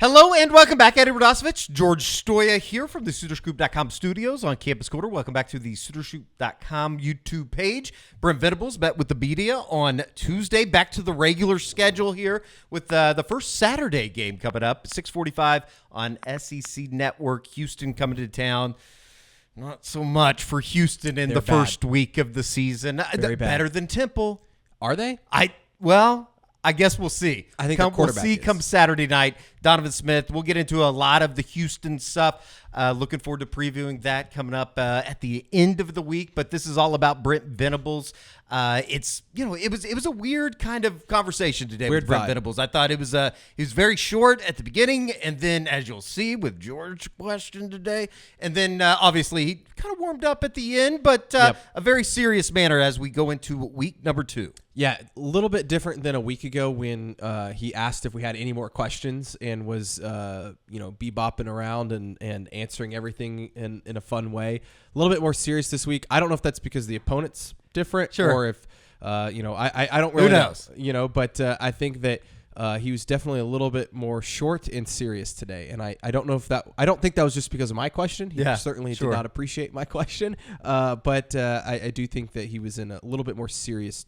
Hello and welcome back. Eddie Radosevich, George Stoya here from the SoonerScoop.com studios on Campus Quarter. Welcome back to the SoonerScoop.com YouTube page. Brent Venables met with the media on Tuesday. Back to the regular schedule here with the first Saturday game coming up, 6:45 on SEC Network. Houston coming to town. Not so much for Houston in the first week of the season. Better than Temple. Are they? I guess we'll see. I think we'll see come Saturday night. Donovan Smith. We'll get into a lot of the Houston stuff. Looking forward to previewing that coming up at the end of the week. But this is all about Brent Venables. It was a weird kind of conversation today with Brent Venables. I thought he was very short at the beginning, and then as you'll see with George's question today, and then obviously he kind of warmed up at the end, but a very serious manner as we go into week number 2. Yeah, a little bit different than a week ago when he asked if we had any more questions and was bebopping around and answering everything in a fun way. A little bit more serious this week. I don't know if that's because the opponent's different or if I don't really know, but I think that he was definitely a little bit more short and serious today, and I don't know if I don't think that was just because of my question. He certainly did not appreciate my question, but I do think that he was in a little bit more serious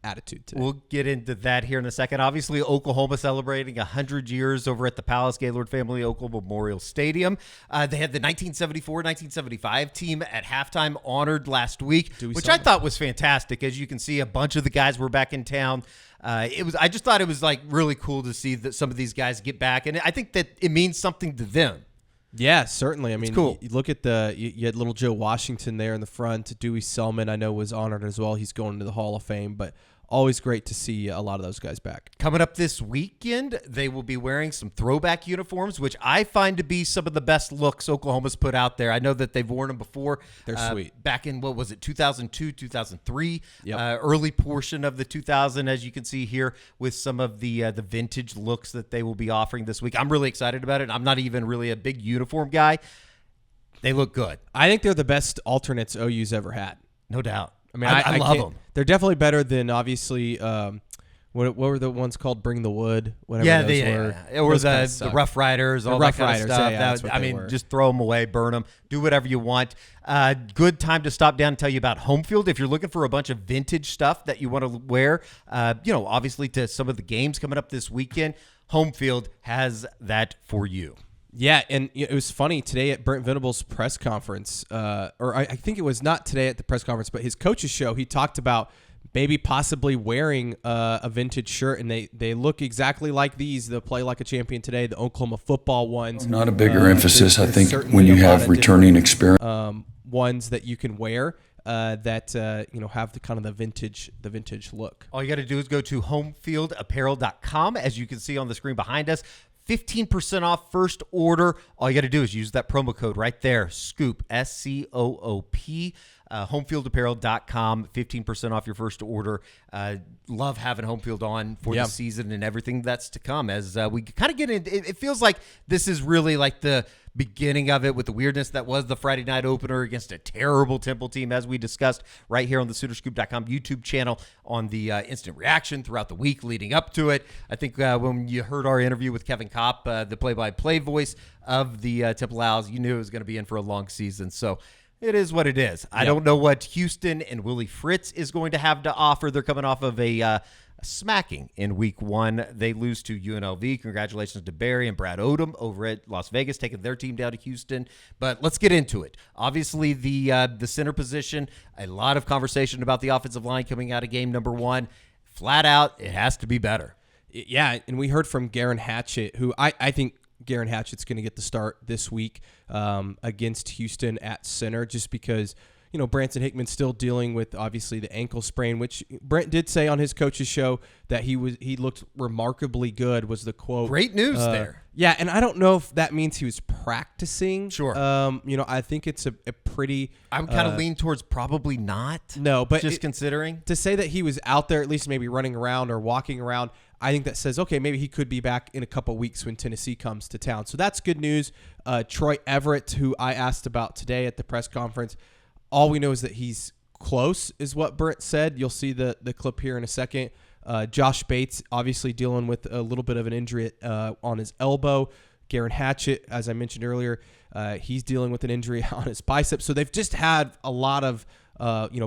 attitude today. We'll get into that here in a second. Obviously, Oklahoma celebrating 100 years over at the Palace Gaylord Family Oklahoma Memorial Stadium. They had the 1974-1975 team at halftime honored last week, which I thought was fantastic. As you can see, a bunch of the guys were back in town. I just thought it was like really cool to see that some of these guys get back, and I think that it means something to them. Yeah, certainly. I mean, cool. You look at you had little Joe Washington there in the front. Dewey Selman, I know, was honored as well. He's going to the Hall of Fame, but always great to see a lot of those guys back. Coming up this weekend, they will be wearing some throwback uniforms, which I find to be some of the best looks Oklahoma's put out there. I know that they've worn them before. They're sweet. Back in, 2002, 2003, early portion of the 2000, as you can see here, with some of the vintage looks that they will be offering this week. I'm really excited about it. I'm not even really a big uniform guy. They look good. I think they're the best alternates OU's ever had. No doubt. I mean, I love them. They're definitely better than, obviously, what were the ones called? Bring the Wood, whatever those were. Or the Rough Riders, all that kind of stuff. Just throw them away, burn them, do whatever you want. Good time to stop down and tell you about Home Field. If you're looking for a bunch of vintage stuff that you want to wear, obviously to some of the games coming up this weekend, Home Field has that for you. Yeah, and it was funny today at Brent Venables' press conference, or I think it was not today at the press conference, but his coach's show, he talked about maybe possibly wearing a vintage shirt, and they look exactly like these. They'll play like a champion today, the Oklahoma football ones. Not a bigger emphasis, I think, when you have returning experience. Ones that you can wear that have the kind of the vintage look. All you got to do is go to homefieldapparel.com, as you can see on the screen behind us. 15% off first order. All you got to do is use that promo code right there, SCOOP, SCOOP, homefieldapparel.com, 15% off your first order. Love having Homefield on for the season and everything that's to come. As we kind of get in, it feels like this is really like the beginning of it with the weirdness that was the Friday night opener against a terrible Temple team, as we discussed right here on the SoonerScoop.com YouTube channel on the instant reaction throughout the week leading up to it. I think when you heard our interview with Kevin Kopp, the play-by-play voice of the Temple Owls, you knew it was going to be in for a long season. So it is what it is. I don't know what Houston and Willie Fritz is going to have to offer. They're coming off of a smacking in week 1. They lose to UNLV. Congratulations to Barry and Brad Odom over at Las Vegas, taking their team down to Houston. But let's get into it. Obviously, the center position, a lot of conversation about the offensive line coming out of game number 1. Flat out, it has to be better. Yeah, and we heard from Garen Hatchet, who I think Garen Hatchett's going to get the start this week against Houston at center, just because Branson Hickman's still dealing with obviously the ankle sprain, which Brent did say on his coach's show that he looked remarkably good, was the quote. Great news there. Yeah, and I don't know if that means he was practicing. Sure. I think it's a pretty. I would kind of lean towards probably not. No, but considering to say that he was out there at least maybe running around or walking around, I think that says, okay, maybe he could be back in a couple weeks when Tennessee comes to town. So that's good news. Troy Everett, who I asked about today at the press conference, all we know is that he's close, is what Brent said. You'll see the clip here in a second. Josh Bates, obviously dealing with a little bit of an injury on his elbow. Garen Hatchet, as I mentioned earlier, he's dealing with an injury on his bicep. So they've just had a lot of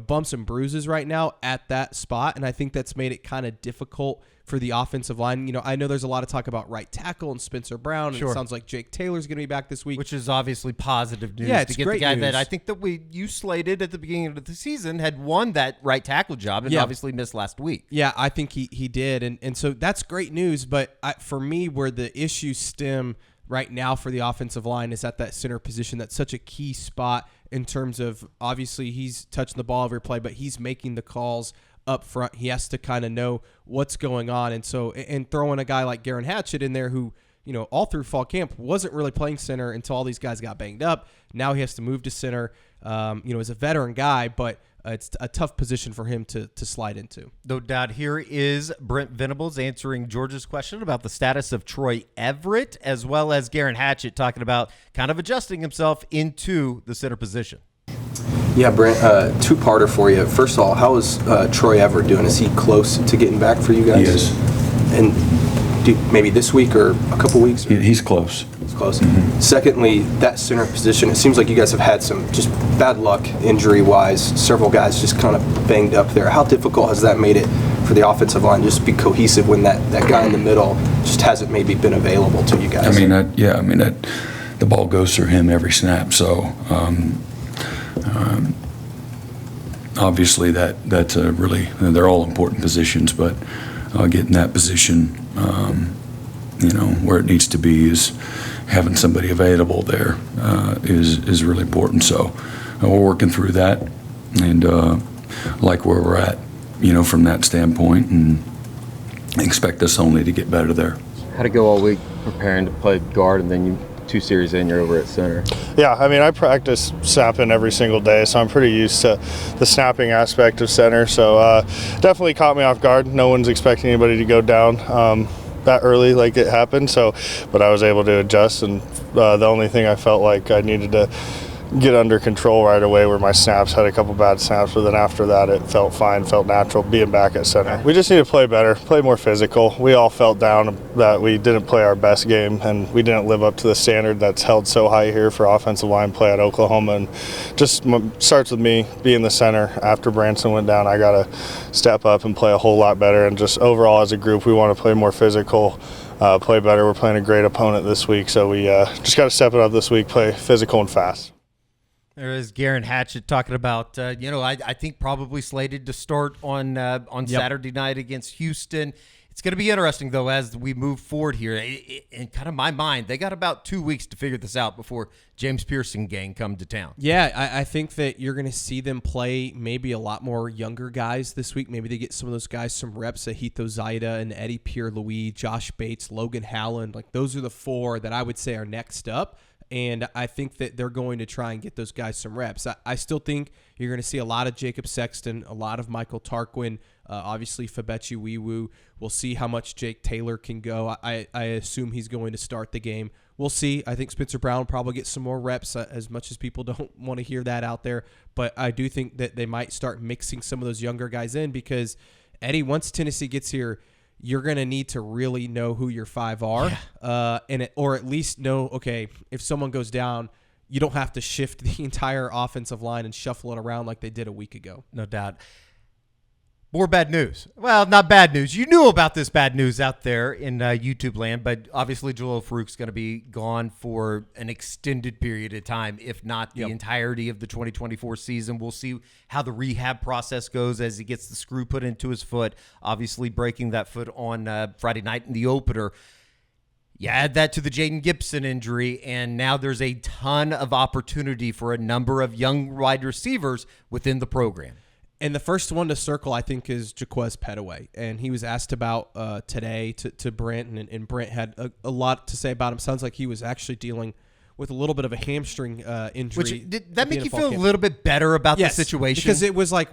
bumps and bruises right now at that spot, and I think that's made it kind of difficult for the offensive line. I know there's a lot of talk about right tackle and Spencer Brown, and it sounds like Jake Taylor's going to be back this week. Which is obviously positive news. Yeah, it's to get great the guy news. that I think that you slated at the beginning of the season had won that right tackle job and obviously missed last week. Yeah, I think he did, and so that's great news, but for me, where the issues stem right now for the offensive line is at that center position. That's such a key spot in terms of, obviously, he's touching the ball every play, but he's making the calls up front. He has to kind of know what's going on. And so, and throwing a guy like Garen Hatchet in there who, all through fall camp wasn't really playing center until all these guys got banged up. Now he has to move to center, as a veteran guy, but it's a tough position for him to slide into. No doubt. Here is Brent Venables answering George's question about the status of Troy Everett, as well as Garen Hatchet talking about kind of adjusting himself into the center position. Yeah, Brent, two-parter for you. First of all, how is Troy Everett doing? Is he close to getting back for you guys? He is. And maybe this week or a couple weeks? He's close. It's close. Mm-hmm. Secondly, that center position, it seems like you guys have had some just bad luck injury-wise. Several guys just kind of banged up there. How difficult has that made it for the offensive line just to be cohesive when that guy in the middle just hasn't maybe been available to you guys? The ball goes through him every snap, so obviously that's a really, they're all important positions, but getting that position, where it needs to be is having somebody available there is really important. So we're working through that and like where we're at, from that standpoint, and expect us only to get better there. How'd it go all week preparing to play guard, and then 2 series in, you're over at center? Yeah, I practice snapping every single day, so I'm pretty used to the snapping aspect of center. So definitely caught me off guard. No one's expecting anybody to go down that early like it happened. But I was able to adjust, and the only thing I felt like I needed to get under control right away were my snaps. Had a couple bad snaps, but then after that it felt fine, felt natural being back at center. We just need to play better, play more physical. We all felt down that we didn't play our best game, and we didn't live up to the standard that's held so high here for offensive line play at Oklahoma. And just starts with me being the center. After Branson went down, I got to step up and play a whole lot better. And just overall as a group, we want to play more physical, play better. We're playing a great opponent this week, so we just got to step it up this week, play physical and fast. There is Garen Hatchet talking about, I think probably slated to start on Saturday night against Houston. It's going to be interesting, though, as we move forward here. In kind of my mind, they got about 2 weeks to figure this out before James Pearson gang come to town. Yeah, I think that you're going to see them play maybe a lot more younger guys this week. Maybe they get some of those guys some reps, Ahito Zaida and Eddie Pierre-Louis, Josh Bates, Logan Howland. Like, those are the 4 that I would say are next up. And I think that they're going to try and get those guys some reps. I still think you're going to see a lot of Jacob Sexton, a lot of Michael Tarquin, obviously Fabechi Wiwu. We'll see how much Jake Taylor can go. I assume he's going to start the game. We'll see. I think Spencer Brown will probably get some more reps, as much as people don't want to hear that out there. But I do think that they might start mixing some of those younger guys in, because, Eddie, once Tennessee gets here, you're going to need to really know who your 5 are, or at least know, okay, if someone goes down, you don't have to shift the entire offensive line and shuffle it around like they did a week ago. No doubt. More bad news. Well, not bad news. You knew about this bad news out there in YouTube land, but obviously Jalil Farooq's going to be gone for an extended period of time, if not the entirety of the 2024 season. We'll see how the rehab process goes as he gets the screw put into his foot, obviously breaking that foot on Friday night in the opener. You add that to the Jaden Gibson injury, and now there's a ton of opportunity for a number of young wide receivers within the program. And the first one to circle, I think, is Jaquez Pedway. And he was asked about today to Brent, and Brent had a lot to say about him. Sounds like he was actually dealing with a little bit of a hamstring injury. Which, did that make you feel a little bit better about the situation? Because it was like,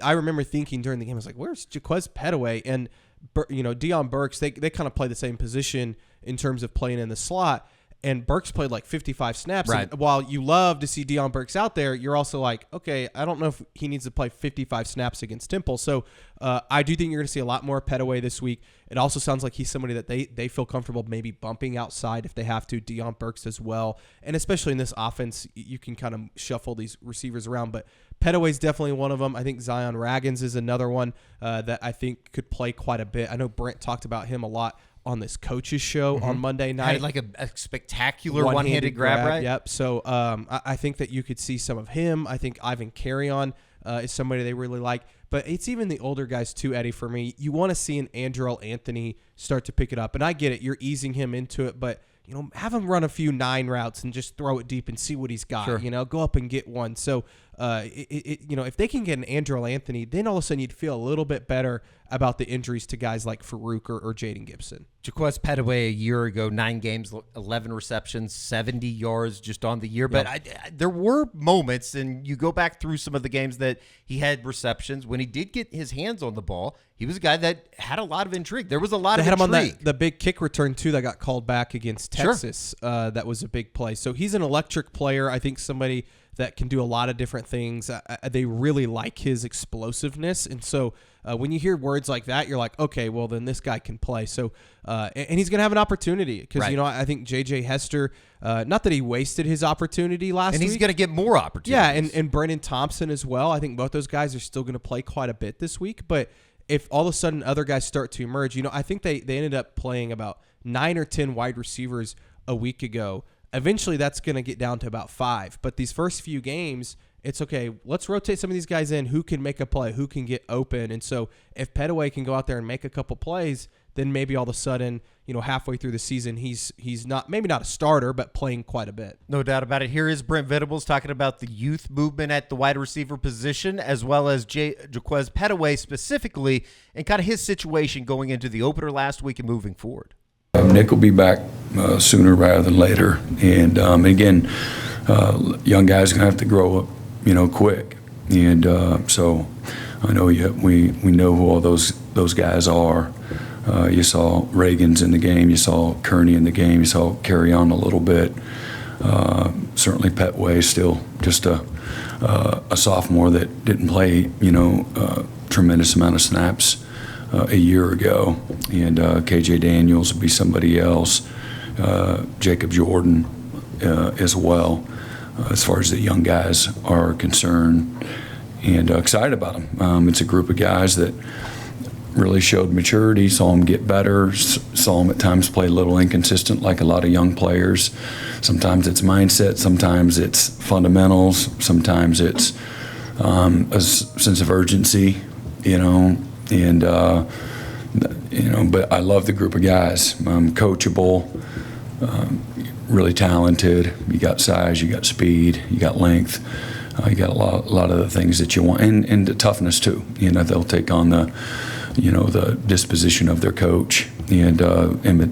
I remember thinking during the game, I was like, where's Jaquez Pedway? And, Deion Burks, they kind of play the same position in terms of playing in the slot. and Burks played like 55 snaps. Right. And while you love to see Deion Burks out there, you're also like, okay, I don't know if he needs to play 55 snaps against Temple. So I do think you're going to see a lot more Pedway this week. It also sounds like he's somebody that they feel comfortable maybe bumping outside if they have to. Deion Burks as well. And especially in this offense, you can kind of shuffle these receivers around. But Pedway's definitely one of them. I think Zion Raggins is another one that I think could play quite a bit. I know Brent talked about him a lot on this coach's show on Monday night. Had like a spectacular one-handed grab, right? Yep. So I think that you could see some of him. I think Ivan Carrion is somebody they really like. But it's even the older guys too, Eddie, for me. You want to see an Andrel Anthony start to pick it up. And I get it. You're easing him into it. But, have him run a few 9 routes and just throw it deep and see what he's got. Sure. Go up and get one. So, if they can get an Andrel Anthony, then all of a sudden you'd feel a little bit better about the injuries to guys like Farooq or Jaden Gibson. Jaquez Pedway a year ago, 9 games, 11 receptions, 70 yards just on the year. But there were moments, and you go back through some of the games that he had receptions. When he did get his hands on the ball, he was a guy that had a lot of intrigue. There was a lot of intrigue. Him on the big kick return, too, that got called back against Texas. Sure. That was a big play. So he's an electric player. I think somebody that can do a lot of different things. They really like his explosiveness. And so when you hear words like that, you're like, okay, well, then this guy can play. So, and he's going to have an opportunity because, right. I think J.J. Hester, not that he wasted his opportunity last week. And he's going to get more opportunities. Yeah, and Brennan Thompson as well. I think both those guys are still going to play quite a bit this week. But if all of a sudden other guys start to emerge, I think they ended up playing about 9 or 10 wide receivers a week ago. Eventually, that's going to get down to about 5. But these first few games, it's okay. Let's rotate some of these guys in who can make a play, who can get open. And so if Pedway can go out there and make a couple plays, then maybe all of a sudden, halfway through the season, he's not maybe not a starter, but playing quite a bit. No doubt about it. Here is Brent Venables talking about the youth movement at the wide receiver position, as well as Jaquez Pedway specifically, and kind of his situation going into the opener last week and moving forward. Nick will be back sooner rather than later, and again, young guys are gonna have to grow up, quick, and so I know we know who all those guys are. You saw Reagan's in the game, you saw Kearney in the game, you saw Carry On a little bit. Certainly Pedway still just a sophomore that didn't play, tremendous amount of snaps a year ago, and KJ Daniels would be somebody else, Jacob Jordan as well, as far as the young guys are concerned, and excited about them. It's a group of guys that really showed maturity, saw them get better, saw them at times play a little inconsistent like a lot of young players. Sometimes it's mindset, sometimes it's fundamentals, sometimes it's a sense of urgency, and but I love the group of guys. Coachable, really talented. You got size, you got speed, you got length, you got a lot of the things that you want, and the toughness too. They'll take on the disposition of their coach, and Emmett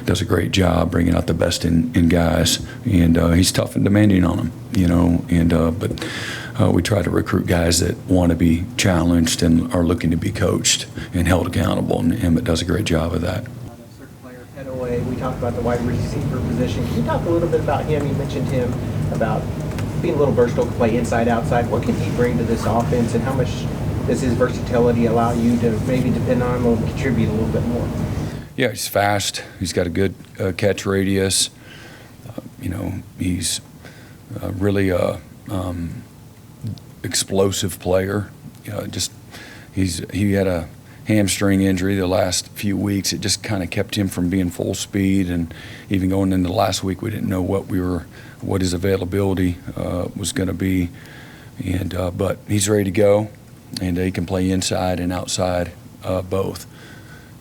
does a great job bringing out the best in guys, and he's tough and demanding on them, but we try to recruit guys that want to be challenged and are looking to be coached and held accountable, and Emmett does a great job of that. Player Pedway, we talked about the wide receiver position. Can you talk a little bit about him? You mentioned him about being a little versatile, can play inside, outside. What can he bring to this offense, and how much does his versatility allow you to maybe depend on him or contribute a little bit more? Yeah, he's fast. He's got a good catch radius. He's really explosive player. He had a hamstring injury the last few weeks. It just kind of kept him from being full speed, and even going into the last week, we didn't know what his availability was going to be. And but he's ready to go, and he can play inside and outside both.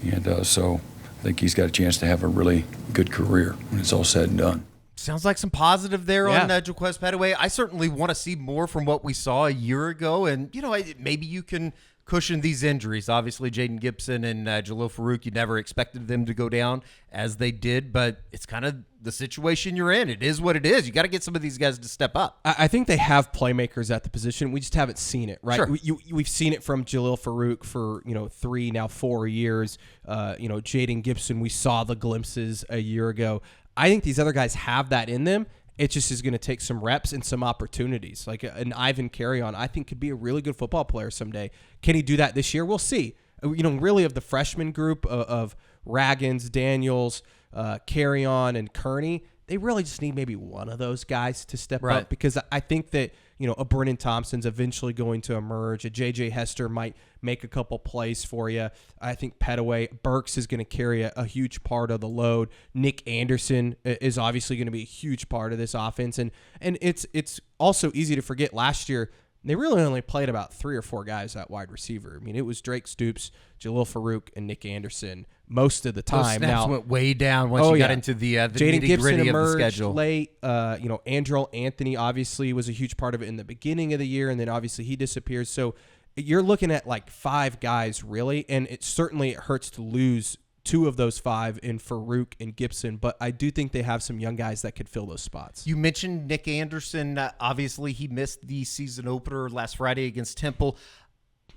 And so I think he's got a chance to have a really good career when it's all said and done. Sounds like some positive there on Jaquez Pedway. I certainly want to see more from what we saw a year ago, and maybe you can cushion these injuries. Obviously, Jaden Gibson and Jalil Farooq, you never expected them to go down as they did, but it's kind of the situation you're in. It is what it is. You got to get some of these guys to step up. I think they have playmakers at the position. We just haven't seen it, right? Sure. We've seen it from Jalil Farooq for 3, now 4 years. Jaden Gibson, we saw the glimpses a year ago. I think these other guys have that in them. It just is going to take some reps and some opportunities. Like an Ivan Carry-On, I think could be a really good football player someday. Can he do that this year? We'll see. Really of the freshman group of Raggins, Daniels, Carry-On, and Kearney, they really just need maybe one of those guys to step up, because I think that, a Brennan Thompson's eventually going to emerge. A J.J. Hester might make a couple plays for you. I think Pedway, Burks is going to carry a huge part of the load. Nick Anderson is obviously going to be a huge part of this offense. And it's also easy to forget last year, they really only played about 3 or 4 guys at wide receiver. I mean, it was Drake Stoops, Jalil Farooq, and Nick Anderson most of the time. Those snaps now went way down once you got into the Jaden Gibson nitty-gritty of the emerged schedule. late. Andrel Anthony obviously was a huge part of it in the beginning of the year, and then obviously he disappears. So you're looking at like 5 guys really, and it certainly hurts to lose 2 of those 5 in Farooq and Gibson, but I do think they have some young guys that could fill those spots. You mentioned Nick Anderson. Obviously, he missed the season opener last Friday against Temple.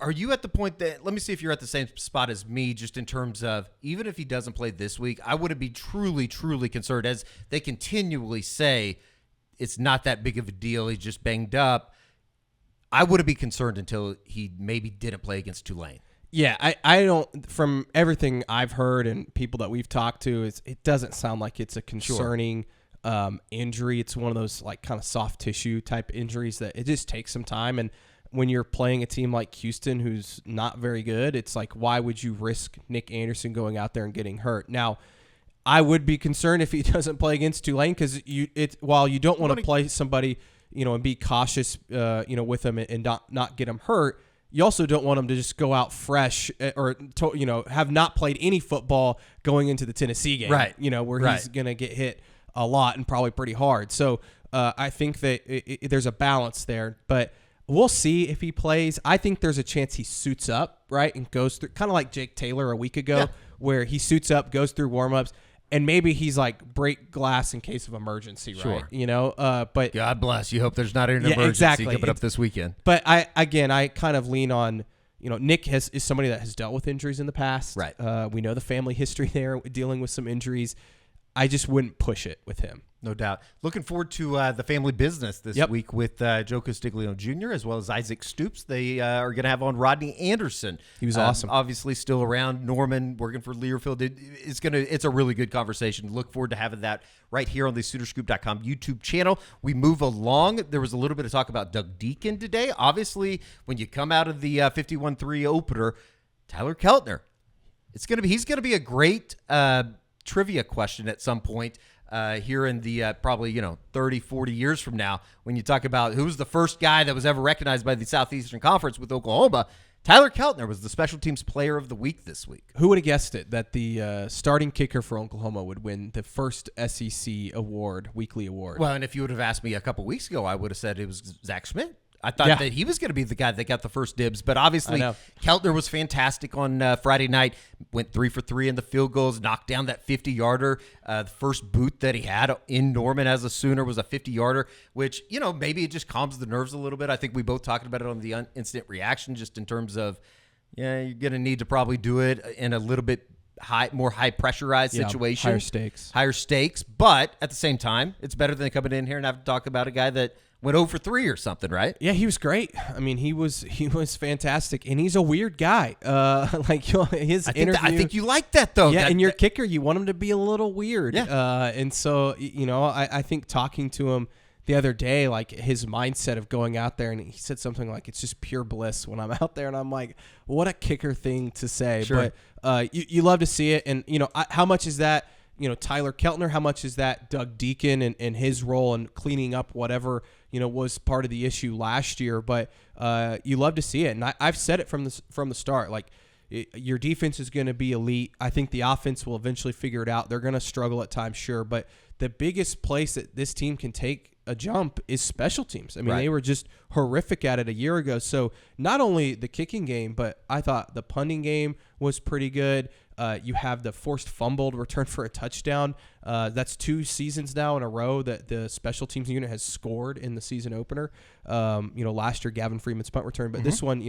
Are you at the point that, let me see if you're at the same spot as me, just in terms of, even if he doesn't play this week, I wouldn't be truly, truly concerned, as they continually say, it's not that big of a deal, he's just banged up. I wouldn't be concerned until he maybe didn't play against Tulane. Yeah, I don't, from everything I've heard and people that we've talked to, it doesn't sound like it's a concerning injury. It's one of those like kind of soft tissue type injuries that it just takes some time. And when you're playing a team like Houston, who's not very good, it's like, why would you risk Nick Anderson going out there and getting hurt? Now, I would be concerned if he doesn't play against Tulane, because while you don't want to play somebody, and be cautious, with them and not get them hurt, you also don't want him to just go out fresh or, have not played any football going into the Tennessee game, right? Where he's going to get hit a lot and probably pretty hard. So I think that there's a balance there, but we'll see if he plays. I think there's a chance he suits up, right, and goes through, kind of like Jake Taylor a week ago, where he suits up, goes through warmups, and maybe he's like break glass in case of emergency, right? But God bless. You hope there's not an emergency coming up this weekend. But I kind of lean on, Nick is somebody that has dealt with injuries in the past. Right. We know the family history there, dealing with some injuries. I just wouldn't push it with him. No doubt. Looking forward to the family business this week with Joe Castiglione Jr. as well as Isaac Stoops. They are going to have on Rodney Anderson. He was awesome. Obviously still around. Norman working for Learfield. It's a really good conversation. Look forward to having that right here on the SoonerScoop.com YouTube channel. We move along. There was a little bit of talk about Doug Deakin today. Obviously, when you come out of the 51-3 opener, Tyler Keltner, he's going to be a great trivia question at some point here in the probably 30, 40 years from now, when you talk about who was the first guy that was ever recognized by the Southeastern Conference with Oklahoma. Tyler Keltner was the special teams player of the week this week. Who would have guessed it, that the starting kicker for Oklahoma would win the first SEC award, weekly award? Well, and if you would have asked me a couple weeks ago, I would have said it was Zach Schmidt. I thought that he was going to be the guy that got the first dibs, but obviously Keltner was fantastic on Friday night. Went 3 for 3 in the field goals, knocked down that 50-yarder. The first boot that he had in Norman as a Sooner was a 50-yarder, which, maybe it just calms the nerves a little bit. I think we both talked about it on the instant reaction, just in terms of, you're going to need to probably do it in a little bit more high pressurized situation. Higher stakes. But at the same time, it's better than coming in here and having to talk about a guy that went 0 for 3 or something, right? Yeah, he was great. I mean, he was fantastic, and he's a weird guy. His interview. I think you like that, though. Yeah, and your kicker, you want him to be a little weird. Yeah. And so, I think talking to him the other day, like his mindset of going out there, and he said something like, it's just pure bliss when I'm out there, and I'm like, what a kicker thing to say. Sure. But you love to see it, and, how much is that, Tyler Keltner, how much is that Doug Deakin and his role in cleaning up whatever, was part of the issue last year. But you love to see it. And I've said it from the start, like your defense is going to be elite. I think the offense will eventually figure it out. They're going to struggle at times, sure. But the biggest place that this team can take a jump is special teams. I mean, They were just horrific at it a year ago. So not only the kicking game, but I thought the punting game was pretty good. You have the forced fumbled return for a touchdown. That's 2 seasons now in a row that the special teams unit has scored in the season opener. Last year, Gavin Freeman's punt return, but this one,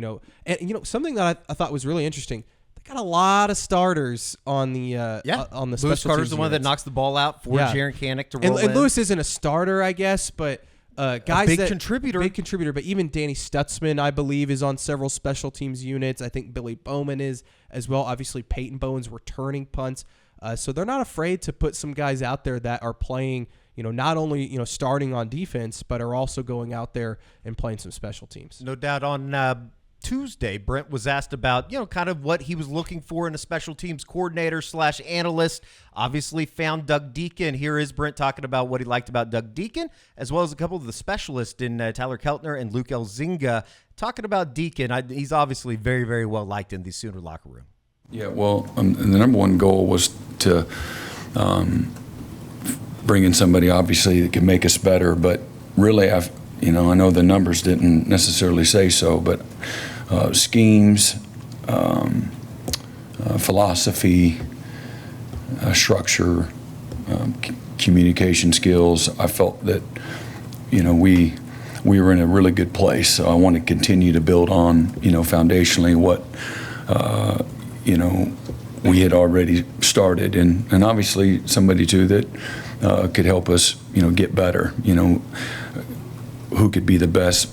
something that I thought was really interesting. The got a lot of starters on the on the Lewis special Carter's teams the one that units. knocks the ball out for Jaron Canick to roll and in. Lewis isn't a starter, I guess, but guys big contributor. Big contributor. But even Danny Stutzman, I believe, is on several special teams units. I think Billy Bowman is as well. Obviously, Peyton Bowen's returning punts. So they're not afraid to put some guys out there that are playing, not only, starting on defense, but are also going out there and playing some special teams. No doubt. On Tuesday, Brent was asked about, kind of what he was looking for in a special teams coordinator / analyst. Obviously found Doug Deakin. Here is Brent talking about what he liked about Doug Deakin, as well as a couple of the specialists in Tyler Keltner and Luke Elzinga. Talking about Deakin, he's obviously very, very well liked in the Sooner locker room. Yeah, well, the number one goal was to bring in somebody, obviously, that could make us better. But really, I know the numbers didn't necessarily say so, but schemes, philosophy, structure, communication skills. I felt that, we were in a really good place. So I want to continue to build on, foundationally what, we had already started, and obviously somebody too that could help us, get better. Who could be the best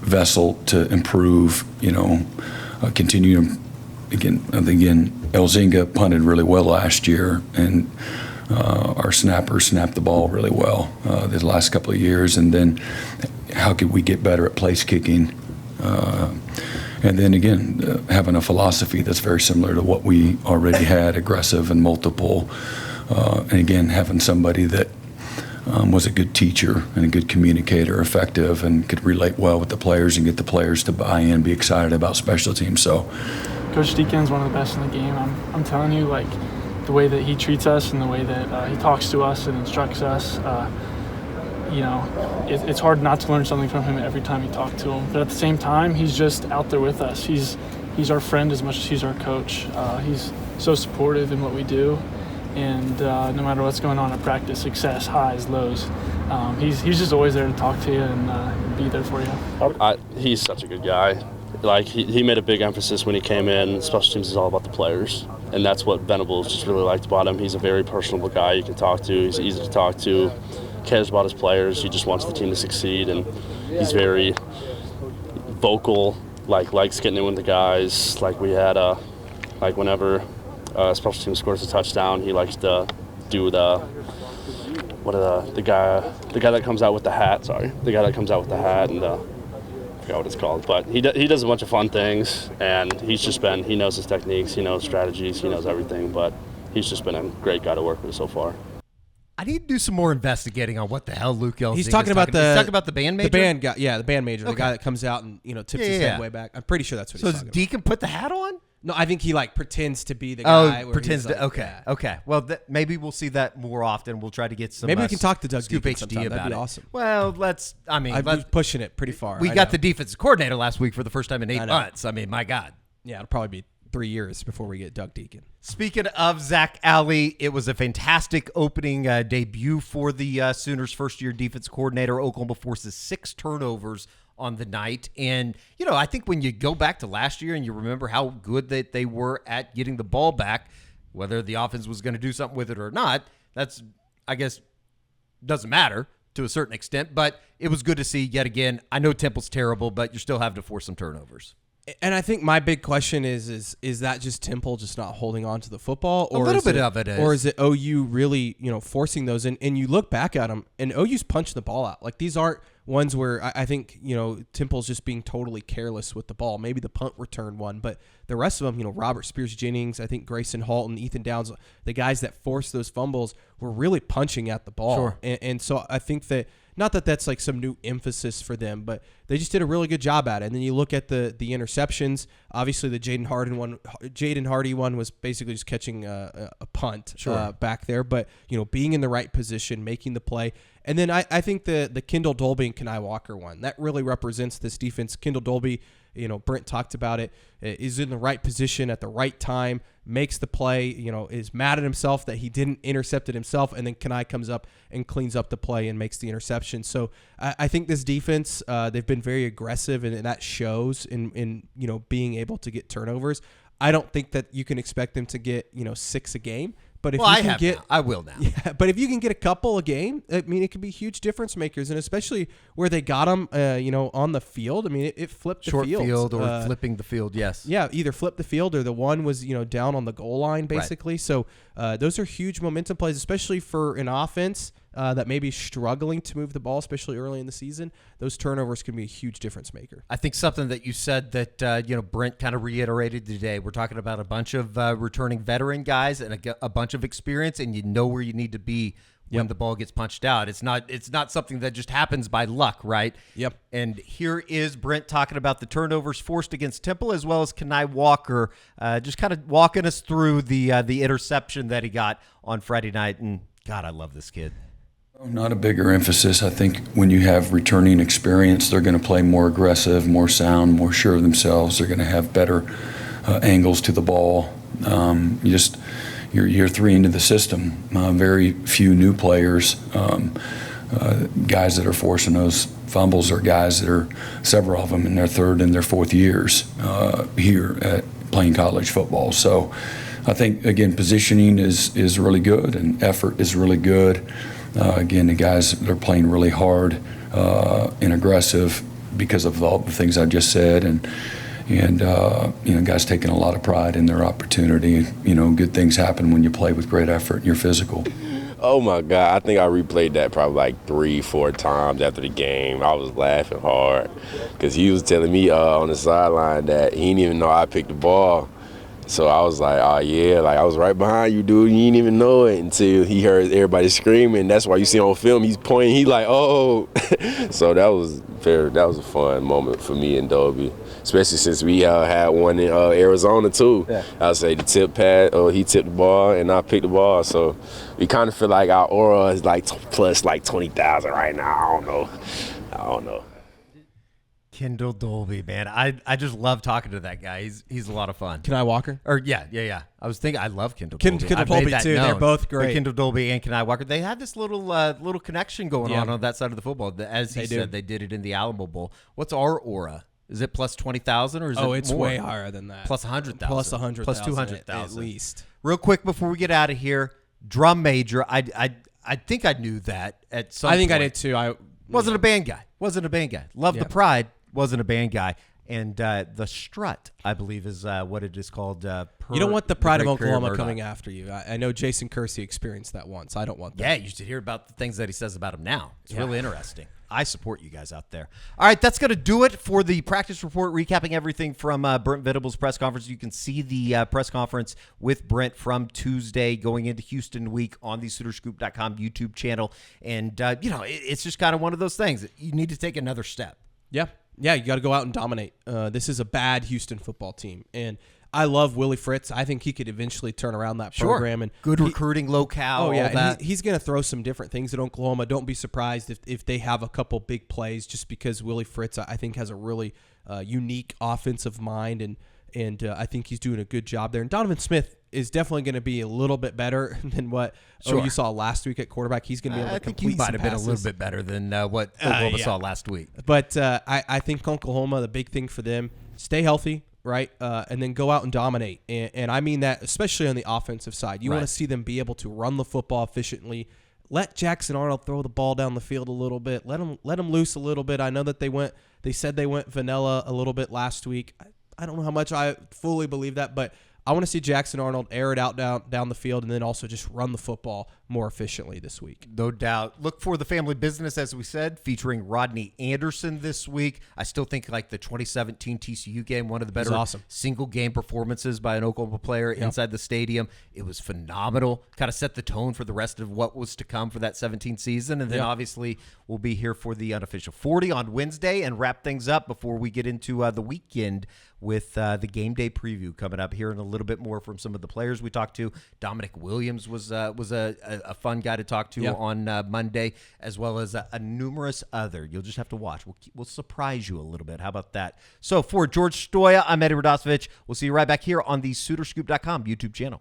vessel to improve? Continue. Again, Elzinga punted really well last year, and our snappers snapped the ball really well the last couple of years. And then, how could we get better at place kicking? And then again, having a philosophy that's very similar to what we already had, aggressive and multiple. And again, having somebody that was a good teacher and a good communicator, effective, and could relate well with the players and get the players to buy in, be excited about special teams. So, Coach Deakin is one of the best in the game. I'm telling you, like, the way that he treats us and the way that he talks to us and instructs us, it's hard not to learn something from him every time you talk to him. But at the same time, he's just out there with us. He's our friend as much as he's our coach. He's so supportive in what we do. And no matter what's going on at practice, success, highs, lows, he's just always there to talk to you and be there for you. He's such a good guy. Like, he made a big emphasis when he came in. Special teams is all about the players, and that's what Venables just really liked about him. He's a very personable guy you can talk to. He's easy to talk to, cares about his players. He just wants the team to succeed, and he's very vocal, likes getting in with the guys. Like, we had whenever special team scores a touchdown, he likes to do the guy that comes out with the hat. Sorry, the guy that comes out with the hat, and I forgot what it's called. But he does a bunch of fun things, and he knows his techniques, he knows strategies, he knows everything. But he's just been a great guy to work with so far. I need to do some more investigating on what the hell Luke Elzinga He's talking about the band major. The band guy, the band major, Okay. the guy that comes out and tips his head way back. I'm pretty sure that's what So he's does talking Deacon put the hat on? about. No, I think he pretends to be the guy. Oh, where pretends he's to. like, Okay, yeah. okay. Well, maybe we'll see that more often. We'll try to get some. Maybe we can talk to Doug Scoop Deakin HD sometime. about That'd be it. awesome. Well, let's. I mean, I've been pushing it pretty far. we I got know. the defensive coordinator last week for the first time in 8 know. months. I mean, my God. Yeah, it'll probably be 3 years before we get Doug Deakin. Speaking of Zach Alley, it was a fantastic opening debut for the Sooners' first-year defense coordinator. Oklahoma forces 6 turnovers on the night. And, I think when you go back to last year and you remember how good that they were at getting the ball back, whether the offense was going to do something with it or not, that's, I guess, doesn't matter to a certain extent. But it was good to see yet again. I know Temple's terrible, but you're still having to force some turnovers. And I think my big question is that just Temple just not holding on to the football? Or A little is bit it, of it is. Or is it OU really, forcing those? And you look back at them, and OU's punching the ball out. Like, these aren't ones where I think, Temple's just being totally careless with the ball. Maybe the punt return one, but the rest of them, Robert Spears-Jennings, I think Grayson Halton, Ethan Downs, the guys that forced those fumbles were really punching at the ball. Sure. And so I think that, not that that's like some new emphasis for them, but they just did a really good job at it. And then you look at the interceptions. Obviously, the Jaden Hardy one was basically just catching a punt back there, but being in the right position, making the play. And then I think the Kendall Dolby and Kenai Walker one that really represents this defense. Kendall Dolby, Brent talked about it, is in the right position at the right time, makes the play, is mad at himself that he didn't intercept it himself, and then Kenai comes up and cleans up the play and makes the interception. So I think this defense, they've been very aggressive, and that shows in being able to get turnovers. I don't think that you can expect them to get 6 a game. But if Well, you I can have get, now. I will now. Yeah, but if you can get a couple a game, I mean, it can be huge difference makers, and especially where they got them, on the field. I mean, it flipped the Short field or Uh, flipping the field, yes. Yeah, either flip the field or the one was down on the goal line basically. Right. So those are huge momentum plays, especially for an offense that may be struggling to move the ball, especially early in the season. Those turnovers can be a huge difference maker. I think something that you said that Brent kind of reiterated today. We're talking about a bunch of returning veteran guys and a bunch of experience, and you know where you need to be when the ball gets punched out. It's not something that just happens by luck, right? Yep. And here is Brent talking about the turnovers forced against Temple, as well as Kenai Walker, just kind of walking us through the interception that he got on Friday night. And God, I love this kid. Not a bigger emphasis. I think when you have returning experience, they're going to play more aggressive, more sound, more sure of themselves. They're going to have better angles to the ball. You're year 3 into the system. Very few new players. Guys that are forcing those fumbles are guys that are, several of them in their 3rd and their 4th years here at playing college football. So I think, again, positioning is really good and effort is really good. Again, the guys, they're playing really hard and aggressive because of all the things I just said, and guys taking a lot of pride in their opportunity. Good things happen when you play with great effort and you're physical. Oh my God, I think I replayed that probably like 3-4 times after the game. I was laughing hard because he was telling me on the sideline that he didn't even know I picked the ball. So I was like, oh yeah, like I was right behind you, dude. You didn't even know it until he heard everybody screaming. That's why you see on film, he's pointing. He like, oh. So that was a fun moment for me and Dolby, especially since we had one in Arizona too. Yeah. I would say the tip pad, he tipped the ball and I picked the ball. So we kind of feel like our aura is like plus like 20,000 right now. I don't know. Kendall Dolby, man. I just love talking to that guy. He's a lot of fun. Kenai Walker? Or yeah. I was thinking I love Kendall Dolby. Kendall Dolby too. They're both great. Kendall Dolby and Kenai Walker. They had this little connection going on that side of the football. As he said, they did it in the Alamo Bowl. What's our aura? Is it plus 20,000 or is it it's more? way higher than that. Plus 100,000. Plus 100,000. Plus 200,000 at least. Real quick before we get out of here, drum major. I think I knew that at some point. I think I did too. I wasn't a band guy. Love the pride. Wasn't a band guy. And the strut, I believe, is what it is called. You don't want the pride of Oklahoma coming after you. I know Jason Kersey experienced that once. I don't want that. Yeah, you should hear about the things that he says about him now. It's really interesting. I support you guys out there. All right, that's going to do it for the practice report, recapping everything from Brent Venables' press conference. You can see the press conference with Brent from Tuesday going into Houston week on the SoonerScoop.com YouTube channel. And, it's just kind of one of those things. You need to take another step. Yeah, you got to go out and dominate. This is a bad Houston football team, and I love Willie Fritz. I think he could eventually turn around that program. And good recruiting locale. Oh yeah, all that. He's going to throw some different things at Oklahoma. Don't be surprised if they have a couple big plays, just because Willie Fritz, I think, has a really unique offensive mind, and I think he's doing a good job there. And Donovan Smith is definitely going to be a little bit better than what you saw last week at quarterback. He's going to be able to complete some passes. I think he might have been a little bit better than what Oklahoma saw last week. But I think Oklahoma, the big thing for them, stay healthy, right? And then go out and dominate. And I mean that especially on the offensive side. You want to see them be able to run the football efficiently. Let Jackson Arnold throw the ball down the field a little bit. Let him loose a little bit. I know that they said they went vanilla a little bit last week. I don't know how much I fully believe that, but I want to see Jackson Arnold air it out down the field and then also just run the football more efficiently this week. No doubt. Look for the family business, as we said, featuring Rodney Anderson this week. I still think like the 2017 TCU game, one of the better single game performances by an Oklahoma player inside the stadium. It was phenomenal. Kind of set the tone for the rest of what was to come for that 17 season. And then obviously we'll be here for the unofficial 40 on Wednesday and wrap things up before we get into the weekend with the game day preview coming up here in a little bit more from some of the players we talked to. Dominic Williams was a fun guy to talk to on Monday, as well as a numerous other. You'll just have to watch. We'll surprise you a little bit. How about that? So for George Stoya, I'm Eddie Radosevich. We'll see you right back here on the SoonerScoop.com YouTube channel.